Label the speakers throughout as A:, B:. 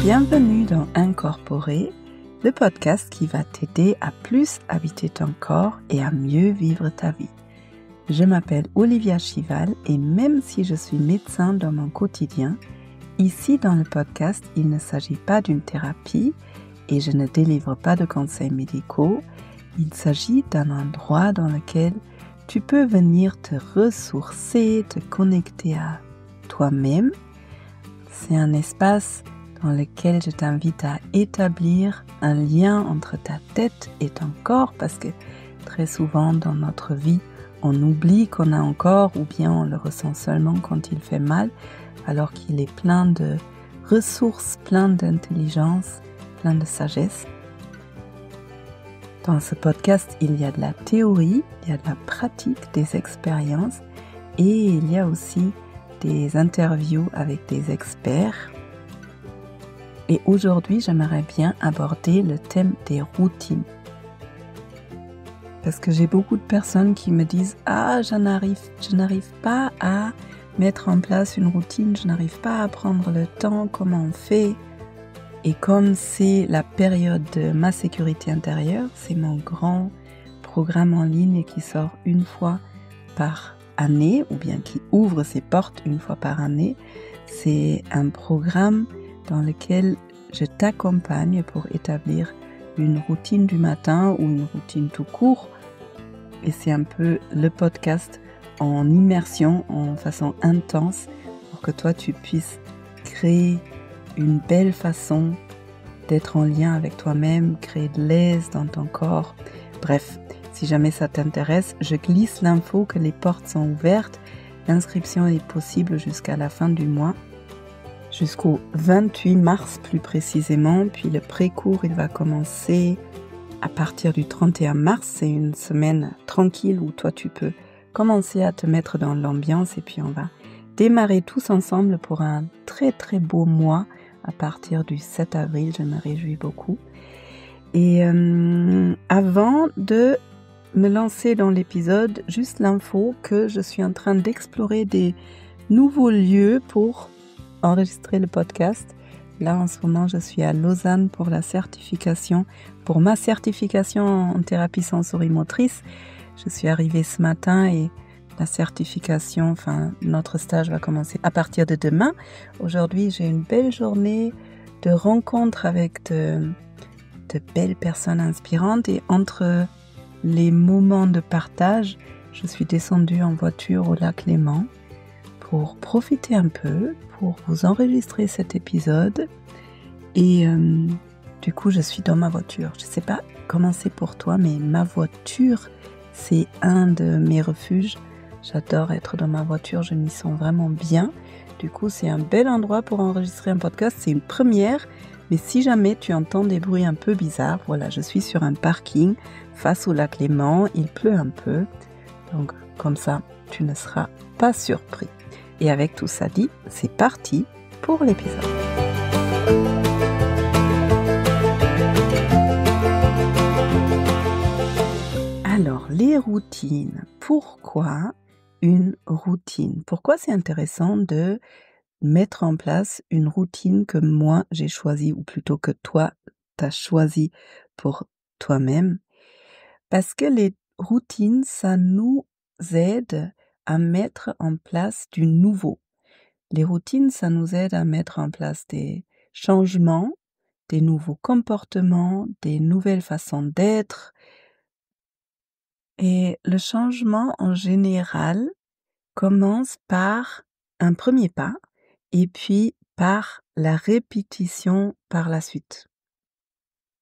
A: Bienvenue dans Incorporer, le podcast qui va t'aider à plus habiter ton corps et à mieux vivre ta vie. Je m'appelle Olivia Chival et même si je suis médecin dans mon quotidien, ici dans le podcast, il ne s'agit pas d'une thérapie et je ne délivre pas de conseils médicaux. Il s'agit d'un endroit dans lequel tu peux venir te ressourcer, te connecter à toi-même. C'est un espace dans lequel je t'invite à établir un lien entre ta tête et ton corps parce que très souvent dans notre vie, on oublie qu'on a un corps ou bien on le ressent seulement quand il fait mal alors qu'il est plein de ressources, plein d'intelligence, plein de sagesse. Dans ce podcast, il y a de la théorie, il y a de la pratique, des expériences et il y a aussi des interviews avec des experts. Et aujourd'hui, j'aimerais bien aborder le thème des routines. Parce que j'ai beaucoup de personnes qui me disent « Ah, je n'arrive pas à mettre en place une routine, je n'arrive pas à prendre le temps, comment on fait ?» Et comme c'est la période de ma sécurité intérieure, c'est mon grand programme en ligne qui sort une fois par année, ou bien qui ouvre ses portes une fois par année. C'est un programme dans lequel je t'accompagne pour établir une routine du matin ou une routine tout court. Et c'est un peu le podcast en immersion, en façon intense, pour que toi tu puisses créer une belle façon d'être en lien avec toi-même, créer de l'aise dans ton corps. Bref, si jamais ça t'intéresse, je glisse l'info que les portes sont ouvertes. L'inscription est possible jusqu'à la fin du mois, jusqu'au 28 mars plus précisément. Puis le pré-cours, il va commencer à partir du 31 mars. C'est une semaine tranquille où toi tu peux commencer à te mettre dans l'ambiance et puis on va démarrer tous ensemble pour un très très beau mois à partir du 7 avril. Je me réjouis beaucoup. Et avant de me lancer dans l'épisode, juste l'info que je suis en train d'explorer des nouveaux lieux pour enregistrer le podcast. Là, en ce moment, je suis à Lausanne pour ma certification en thérapie sensorimotrice. Je suis arrivée ce matin et la certification, notre stage va commencer à partir de demain. Aujourd'hui, j'ai une belle journée de rencontres avec de belles personnes inspirantes et entre les moments de partage, je suis descendue en voiture au lac Léman pour profiter un peu, pour vous enregistrer cet épisode. Et du coup, je suis dans ma voiture. Je ne sais pas comment c'est pour toi, mais ma voiture, c'est un de mes refuges. J'adore être dans ma voiture, je m'y sens vraiment bien. Du coup, c'est un bel endroit pour enregistrer un podcast. C'est une première, mais si jamais tu entends des bruits un peu bizarres, voilà, je suis sur un parking face au lac Léman. Il pleut un peu, donc comme ça, tu ne seras pas surpris. Et avec tout ça dit, c'est parti pour l'épisode. Alors, les routines. Pourquoi une routine? Pourquoi c'est intéressant de mettre en place une routine que moi j'ai choisie, ou plutôt que toi t'as choisi pour toi-même? Parce que les routines, ça nous aide à mettre en place du nouveau. Les routines, ça nous aide à mettre en place des changements, des nouveaux comportements, des nouvelles façons d'être. Et le changement en général commence par un premier pas et puis par la répétition par la suite.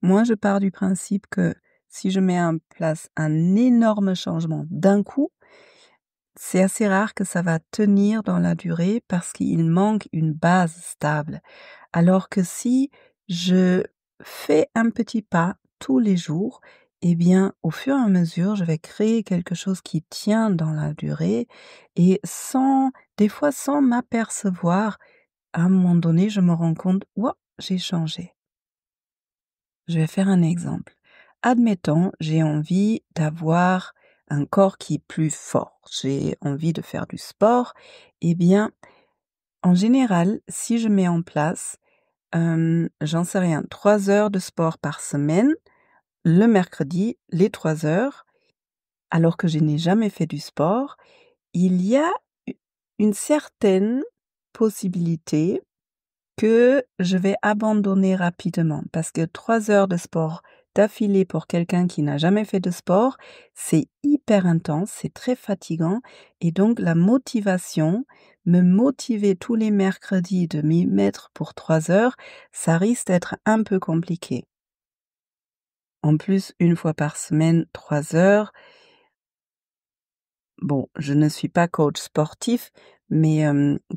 A: Moi, je pars du principe que si je mets en place un énorme changement d'un coup, c'est assez rare que ça va tenir dans la durée parce qu'il manque une base stable. Alors que si je fais un petit pas tous les jours, eh bien, au fur et à mesure, je vais créer quelque chose qui tient dans la durée et des fois sans m'apercevoir, à un moment donné, je me rends compte, ouah, j'ai changé. Je vais faire un exemple. Admettons, j'ai envie d'avoir un corps qui est plus fort. J'ai envie de faire du sport. Eh bien, en général, si je mets en place j'en sais rien, 3 heures de sport par semaine, le mercredi, les 3 heures, alors que je n'ai jamais fait du sport, il y a u une certaine possibilité que je vais abandonner rapidement parce que 3 heures de sport d'affilée pour quelqu'un qui n'a jamais fait de sport, c'est hyper intense, c'est très fatigant et donc la motivation, me motiver tous les mercredis de m'y mettre pour 3 heures, ça risque d'être un peu compliqué. En plus, une fois par semaine, 3 heures, bon, je ne suis pas coach sportif, mais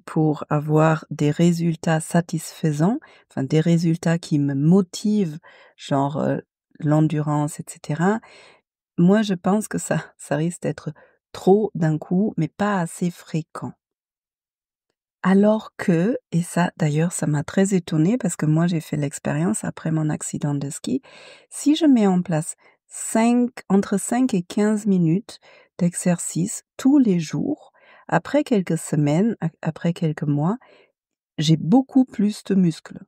A: pour avoir des résultats satisfaisants, enfin des résultats qui me motivent, genre, l'endurance et cetera, moi je pense que ça risque d'être trop d'un coup, mais pas assez fréquent. Alors que et ça d'ailleurs ça m'a très étonnée parce que moi j'ai fait l'expérience après mon accident de ski. Si je mets en place 5 et 15 minutes d'exercice tous les jours, après quelques semaines, après quelques mois, j'ai beaucoup plus de muscles.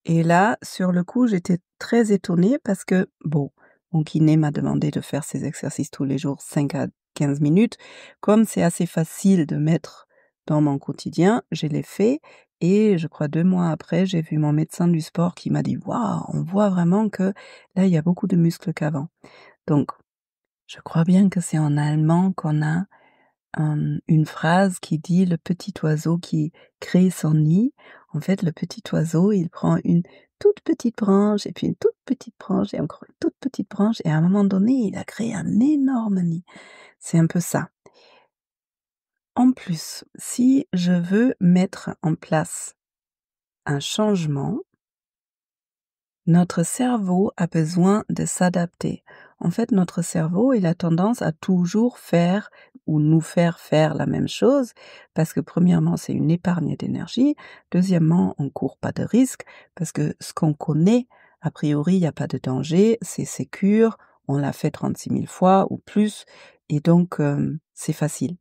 A: Et là, sur le coup, j'étais très étonnée parce que, bon, mon kiné m'a demandé de faire ces exercices tous les jours, 5 à 15 minutes. Comme c'est assez facile de mettre dans mon quotidien, je l'ai fait et je crois 2 mois après, j'ai vu mon médecin du sport qui m'a dit: «Waouh, on voit vraiment que là, il y a beaucoup de muscles qu'avant». Donc, je crois bien que c'est en allemand qu'on a une phrase qui dit: «Le petit oiseau qui crée son nid». En fait, le petit oiseau, il prend une toute petite branche et puis une toute petite branche et encore une toute petite branche et à un moment donné, il a créé un énorme nid. C'est un peu ça. En plus, si je veux mettre en place un changement, notre cerveau a besoin de s'adapter. En fait, notre cerveau, il a tendance à toujours faire ou nous faire faire la même chose parce que premièrement, c'est une épargne d'énergie. Deuxièmement, on court pas de risque parce que ce qu'on connaît, a priori, il y a pas de danger, c'est sécure, on l'a fait 36 000 fois ou plus et donc c'est facile.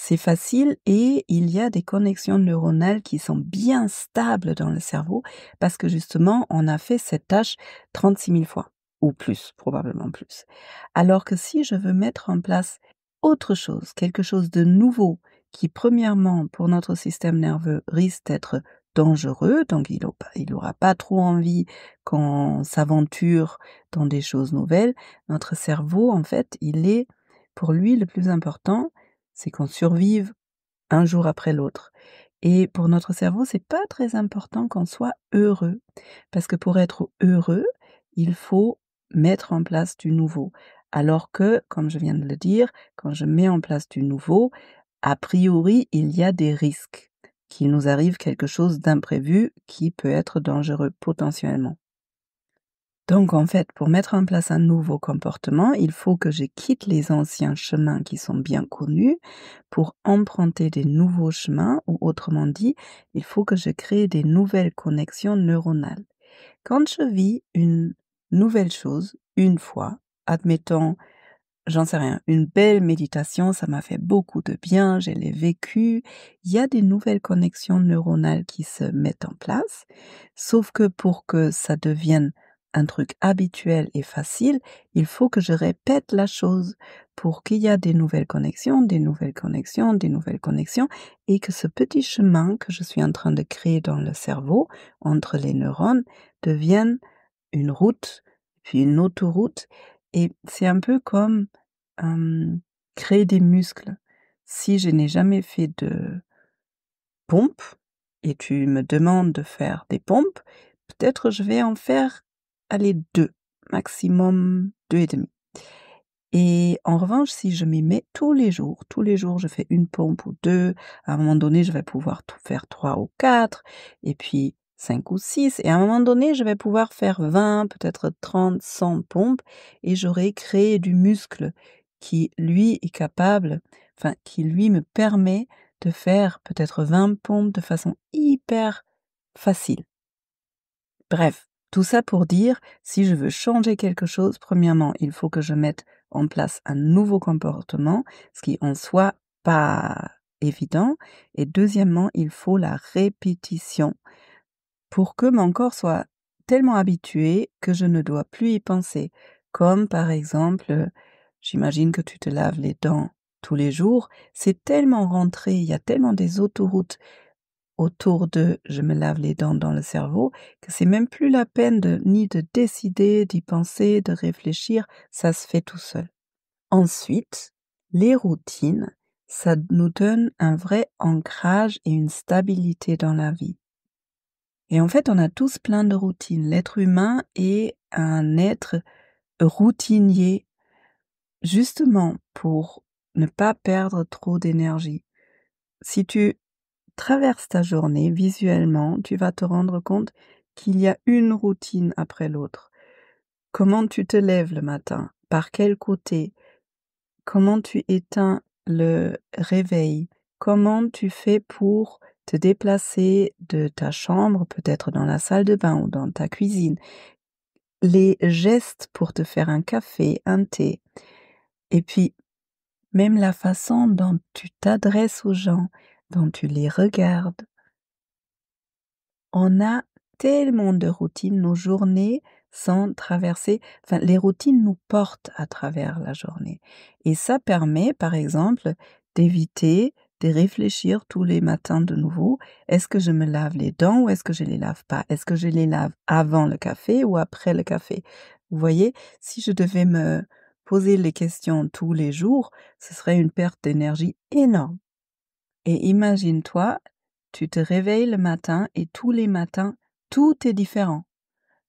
A: C'est facile et il y a des connexions neuronales qui sont bien stables dans le cerveau parce que justement, on a fait cette tâche 36 000 fois ou plus, probablement plus. Alors que si je veux mettre en place autre chose, quelque chose de nouveau qui premièrement pour notre système nerveux risque d'être dangereux, donc il aura pas trop envie qu'on s'aventure dans des choses nouvelles, notre cerveau en fait, il est pour lui le plus important c'est qu'on survive un jour après l'autre. Et pour notre cerveau, c'est pas très important qu'on soit heureux, parce que pour être heureux, il faut mettre en place du nouveau. Alors que, comme je viens de le dire, quand je mets en place du nouveau, a priori, il y a des risques, qu'il nous arrive quelque chose d'imprévu qui peut être dangereux potentiellement. Donc en fait, pour mettre en place un nouveau comportement, il faut que je quitte les anciens chemins qui sont bien connus pour emprunter des nouveaux chemins ou autrement dit, il faut que je crée des nouvelles connexions neuronales. Quand je vis une nouvelle chose une fois, admettons, j'en sais rien, une belle méditation, ça m'a fait beaucoup de bien, je l'ai vécu, il y a des nouvelles connexions neuronales qui se mettent en place, sauf que pour que ça devienne un truc habituel et facile, il faut que je répète la chose pour qu'il y ait des nouvelles connexions, des nouvelles connexions, des nouvelles connexions et que ce petit chemin que je suis en train de créer dans le cerveau entre les neurones devienne une route, puis une autoroute et c'est un peu comme, créer des muscles. Si je n'ai jamais fait de pompe et tu me demandes de faire des pompes, peut-être je vais en faire, allez 2, maximum 2 et demi. Et en revanche, si je m'y mets tous les jours je fais une pompe ou 2. À un moment donné, je vais pouvoir tout faire 3 ou 4, et puis 5 ou 6. Et à un moment donné, je vais pouvoir faire 20, peut-être 30, 100 pompes et j'aurai créé du muscle qui, lui, est capable qui lui me permet de faire peut-être 20 pompes de façon hyper facile. Bref, tout ça pour dire, si je veux changer quelque chose, premièrement, il faut que je mette en place un nouveau comportement, ce qui en soi pas évident. Et deuxièmement, il faut la répétition pour que mon corps soit tellement habitué que je ne dois plus y penser. Comme par exemple, j'imagine que tu te laves les dents tous les jours, c'est tellement rentré, il y a tellement des autoroutes autour de «je me lave les dents» dans le cerveau, que c'est même plus la peine ni de décider, d'y penser, de réfléchir, ça se fait tout seul. Ensuite, les routines, ça nous donne un vrai ancrage et une stabilité dans la vie. Et en fait, on a tous plein de routines. L'être humain est un être routinier, justement pour ne pas perdre trop d'énergie. Si tu traverses ta journée visuellement, tu vas te rendre compte qu'il y a une routine après l'autre. Comment tu te lèves le matin? Par quel côté? Comment tu éteins le réveil? Comment tu fais pour te déplacer de ta chambre, peut-être dans la salle de bain ou dans ta cuisine? Les gestes pour te faire un café, un thé, et puis même la façon dont tu t'adresses aux gens, dont tu les regardes. On a tellement de routines, nos journées sont traversées, enfin les routines nous portent à travers la journée et ça permet, par exemple, d'éviter de réfléchir tous les matins de nouveau: «Est-ce que je me lave les dents ou est-ce que je les lave pas? Est-ce que je les lave avant le café ou après le café?» Vous voyez? Si je devais me poser les questions tous les jours, ce serait une perte d'énergie énorme. Et imagine-toi, tu te réveilles le matin et tous les matins, tout est différent.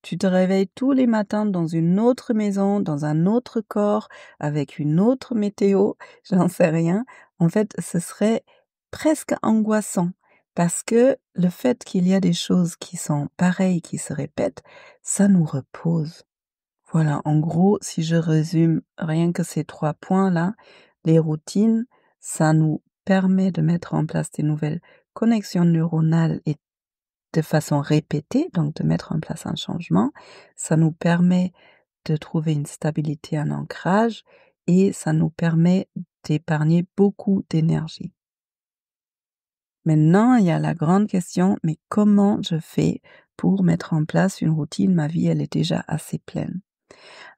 A: Tu te réveilles tous les matins dans une autre maison, dans un autre corps, avec une autre météo, j'en sais rien. En fait, ce serait presque angoissant parce que le fait qu'il y a des choses qui sont pareilles, qui se répètent, ça nous repose. Voilà, en gros, si je résume rien que ces 3 points-là, les routines, ça nous permet de mettre en place des nouvelles connexions neuronales et de façon répétée, donc de mettre en place un changement. Ça nous permet de trouver une stabilité, un ancrage et ça nous permet d'épargner beaucoup d'énergie. Maintenant, il y a la grande question, mais comment je fais pour mettre en place une routine? Ma vie, elle est déjà assez pleine.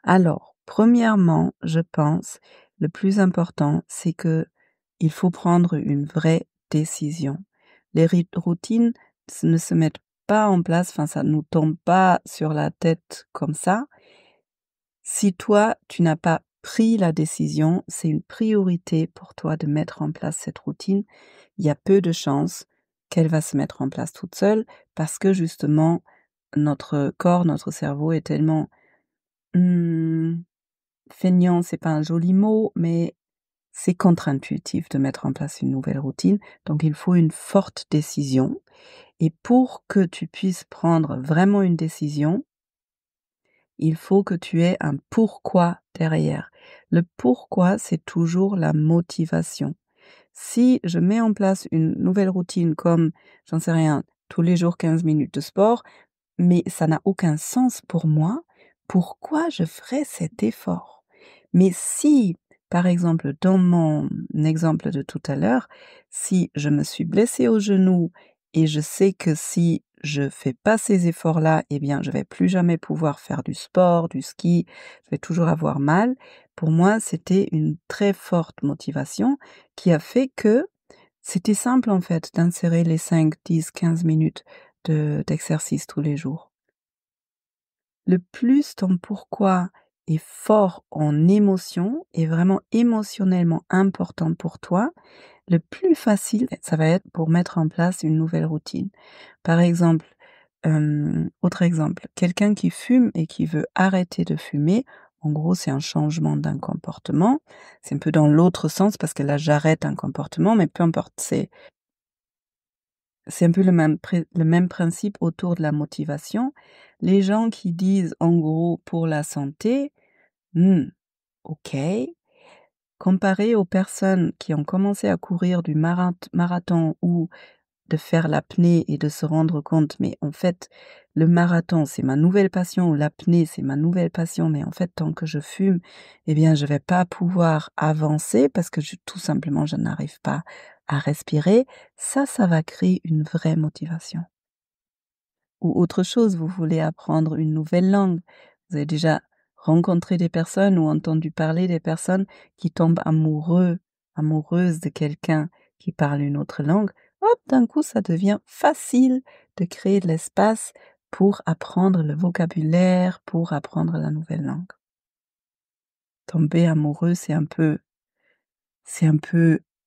A: Alors, premièrement, je pense, le plus important, c'est que il faut prendre une vraie décision. Les routines ne se mettent pas en place, enfin, ça nous tombe pas sur la tête comme ça. Si toi, tu n'as pas pris la décision, c'est une priorité pour toi de mettre en place cette routine. Il y a peu de chances qu'elle va se mettre en place toute seule parce que justement, notre corps, notre cerveau est tellement, mmh feignant, c'est pas un joli mot, mais c'est contre-intuitif de mettre en place une nouvelle routine, donc il faut une forte décision et pour que tu puisses prendre vraiment une décision, il faut que tu aies un pourquoi derrière. Le pourquoi, c'est toujours la motivation. Si je mets en place une nouvelle routine comme, j'en sais rien, tous les jours 15 minutes de sport, mais ça n'a aucun sens pour moi, pourquoi je ferais cet effort? Mais si, par exemple, dans mon exemple de tout à l'heure, si je me suis blessée au genou et je sais que si je fais pas ces efforts-là, eh bien, je vais plus jamais pouvoir faire du sport, du ski, je vais toujours avoir mal. Pour moi, c'était une très forte motivation qui a fait que c'était simple, en fait, d'insérer les 5, 10, 15 minutes d'exercice tous les jours. Le plus ton pourquoi est fort en émotion et vraiment émotionnellement important pour toi, le plus facile ça va être pour mettre en place une nouvelle routine. Par exemple, autre exemple, quelqu'un qui fume et qui veut arrêter de fumer, en gros, c'est un changement d'un comportement. C'est un peu dans l'autre sens parce que là, j'arrête un comportement, mais peu importe, c'est un peu le même principe autour de la motivation. Les gens qui disent en gros pour la santé, OK, comparé aux personnes qui ont commencé à courir du marathon ou de faire l'apnée et de se rendre compte, mais en fait, le marathon, c'est ma nouvelle passion ou l'apnée, c'est ma nouvelle passion, mais en fait, tant que je fume, eh bien, je vais pas pouvoir avancer parce que tout simplement, je n'arrive pas à respirer, ça va créer une vraie motivation. Ou autre chose, vous voulez apprendre une nouvelle langue. Vous avez déjà rencontré des personnes ou entendu parler des personnes qui tombent amoureuses de quelqu'un qui parle une autre langue. Hop, d'un coup, ça devient facile de créer de l'espace pour apprendre le vocabulaire, pour apprendre la nouvelle langue. Tomber amoureux, c'est un peu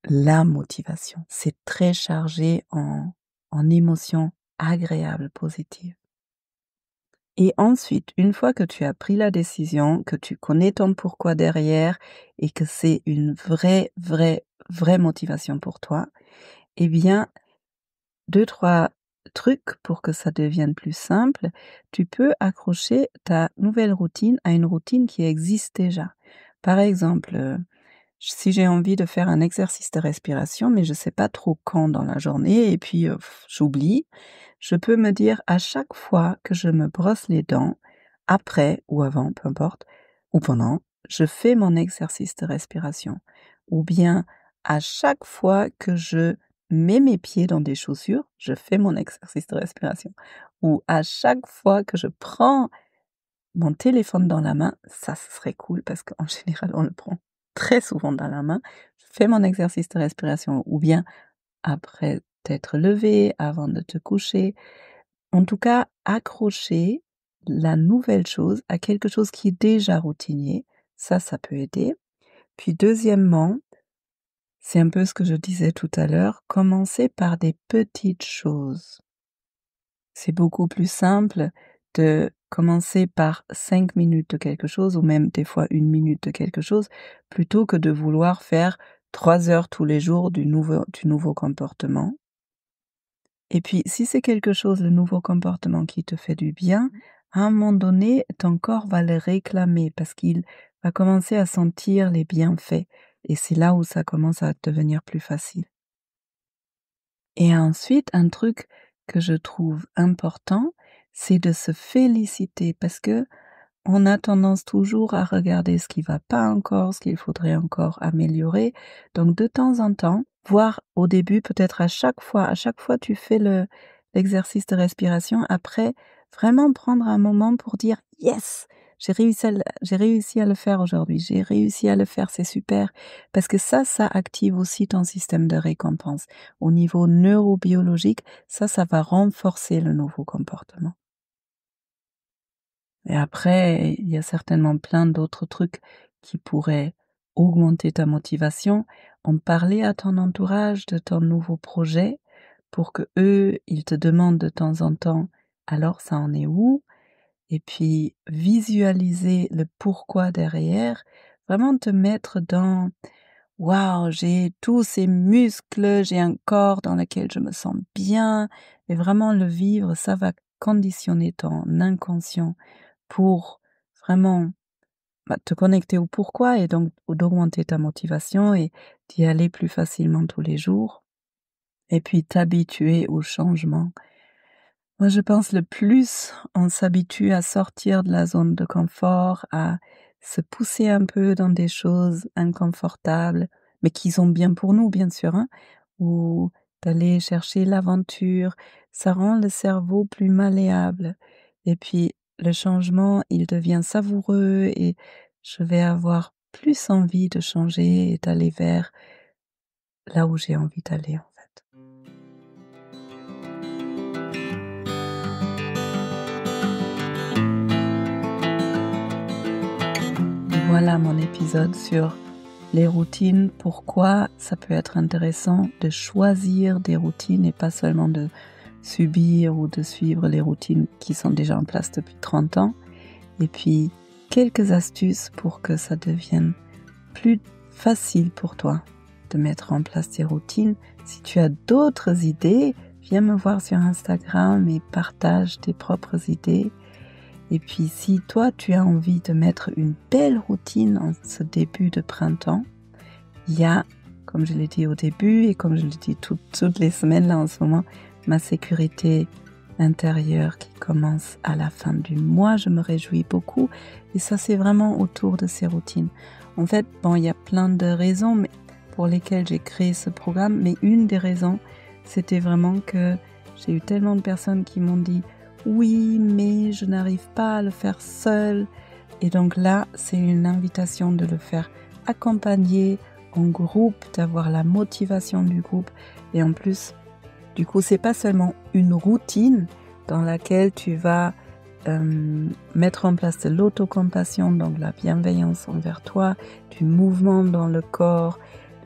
A: la motivation. C'est très chargé en émotions agréables, positives. Et ensuite, une fois que tu as pris la décision, que tu connais ton pourquoi derrière et que c'est une vraie motivation pour toi, eh bien, 2-3 trucs pour que ça devienne plus simple. Tu peux accrocher ta nouvelle routine à une routine qui existe déjà. Par exemple, si j'ai envie de faire un exercice de respiration, mais je sais pas trop quand dans la journée et puis, j'oublie, je peux me dire à chaque fois que je me brosse les dents, après ou avant, peu importe, ou pendant, je fais mon exercice de respiration. Ou bien à chaque fois que je mets mes pieds dans des chaussures, je fais mon exercice de respiration. Ou à chaque fois que je prends mon téléphone dans la main, ça ce serait cool parce qu'en général, on le prend très souvent dans la main. Je fais mon exercice de respiration ou bien après t'être levé, avant de te coucher. En tout cas, accrocher la nouvelle chose à quelque chose qui est déjà routinier, ça peut aider. Puis deuxièmement, c'est un peu ce que je disais tout à l'heure, commencer par des petites choses. C'est beaucoup plus simple de commencer par 5 minutes de quelque chose ou même des fois 1 minute de quelque chose, plutôt que de vouloir faire 3 heures tous les jours du nouveau comportement. Et puis si c'est quelque chose, le nouveau comportement qui te fait du bien, à un moment donné, ton corps va le réclamer parce qu'il va commencer à sentir les bienfaits et c'est là où ça commence à devenir plus facile. Et ensuite, un truc que je trouve important, c'est de se féliciter parce que on a tendance toujours à regarder ce qui va pas encore, ce qu'il faudrait encore améliorer. Donc de temps en temps, voire au début, peut-être à chaque fois tu fais l'exercice de respiration, après vraiment prendre un moment pour dire: «Yes! J'ai réussi à le faire aujourd'hui, j'ai réussi à le faire, c'est super». Parce que ça active aussi ton système de récompense. Au niveau neurobiologique, ça va renforcer le nouveau comportement. Et après, il y a certainement plein d'autres trucs qui pourraient augmenter ta motivation. En parler à ton entourage de ton nouveau projet pour que eux, ils te demandent de temps en temps: «Alors ça en est où?» Et puis visualiser le pourquoi derrière, vraiment te mettre dans: «Waouh, j'ai tous ces muscles, j'ai un corps dans lequel je me sens bien» et vraiment le vivre, ça va conditionner ton inconscient pour vraiment, te connecter au pourquoi et donc d'augmenter ta motivation et d'y aller plus facilement tous les jours et puis t'habituer au changement. Moi, je pense le plus on s'habitue à sortir de la zone de confort, à se pousser un peu dans des choses inconfortables, mais qui sont bien pour nous, bien sûr, hein, ou d'aller chercher l'aventure, ça rend le cerveau plus malléable et puis le changement, il devient savoureux et je vais avoir plus envie de changer et d'aller vers là où j'ai envie d'aller, en fait. Voilà mon épisode sur les routines, pourquoi ça peut être intéressant de choisir des routines et pas seulement de subir ou de suivre les routines qui sont déjà en place depuis 30 ans. Et puis, quelques astuces pour que ça devienne plus facile pour toi de mettre en place tes routines. Si tu as d'autres idées, viens me voir sur Instagram et partage tes propres idées. Et puis si toi tu as envie de mettre une belle routine en ce début de printemps, il y a, comme je l'ai dit au début et comme je le dis toutes les semaines là en ce moment, ma sécurité intérieure qui commence à la fin du mois. Je me réjouis beaucoup et ça c'est vraiment autour de ces routines. En fait, il y a plein de raisons, mais pour lesquelles j'ai créé ce programme, mais une des raisons, c'était vraiment que j'ai eu tellement de personnes qui m'ont dit « Oui, mais je n'arrive pas à le faire seule ». Et donc là, c'est une invitation de le faire accompagner en groupe, d'avoir la motivation du groupe. Et en plus, du coup, c'est pas seulement une routine dans laquelle tu vas mettre en place de l'autocompassion, donc la bienveillance envers toi, du mouvement dans le corps,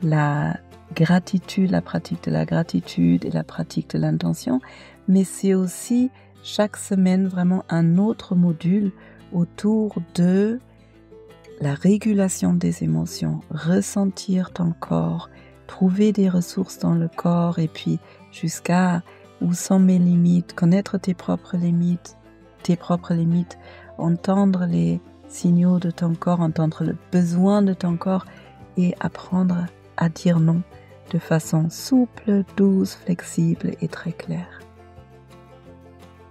A: la gratitude, la pratique de la gratitude et la pratique de l'intention, mais c'est aussi chaque semaine vraiment un autre module autour de la régulation des émotions, ressentir ton corps, trouver des ressources dans le corps et puis jusqu'à où sont mes limites, connaître tes propres limites, entendre les signaux de ton corps, entendre le besoin de ton corps et apprendre à dire non de façon souple, douce, flexible et très claire.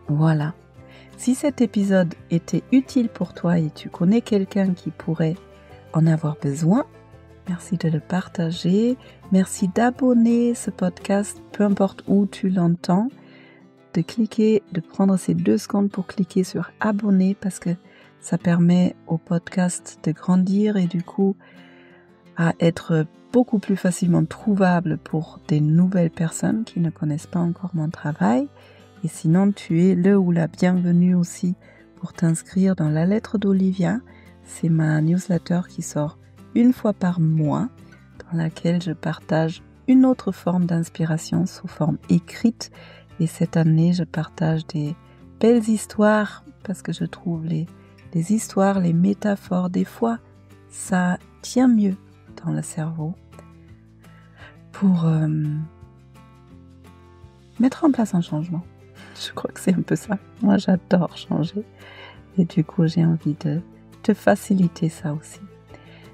A: Voilà. Si cet épisode était utile pour toi et tu connais quelqu'un qui pourrait en avoir besoin, merci de le partager. Merci d'abonner ce podcast, peu importe où tu l'entends, de prendre ces 2 secondes pour cliquer sur abonner parce que ça permet au podcast de grandir et du coup à être beaucoup plus facilement trouvable pour des nouvelles personnes qui ne connaissent pas encore mon travail. Et sinon, tu es le ou la bienvenue aussi pour t'inscrire dans la lettre d'Olivia. C'est ma newsletter qui sort 1 fois par mois, dans laquelle je partage une autre forme d'inspiration sous forme écrite. Et cette année, je partage des belles histoires parce que je trouve les histoires, les métaphores, des fois, ça tient mieux dans le cerveau pour mettre en place un changement. Je crois que c'est un peu ça. Moi, j'adore changer. Et du coup, j'ai envie de te faciliter ça aussi.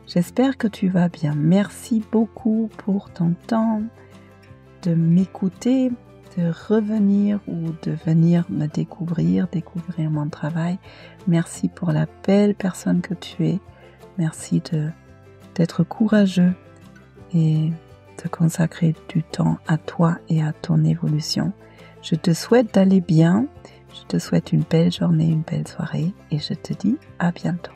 A: J'espère que tu vas bien. Merci beaucoup pour ton temps de m'écouter, de revenir ou de venir me découvrir mon travail. Merci pour la belle personne que tu es. Merci d'être courageux et de consacrer du temps à toi et à ton évolution. Je te souhaite d'aller bien, je te souhaite une belle journée, une belle soirée et je te dis à bientôt.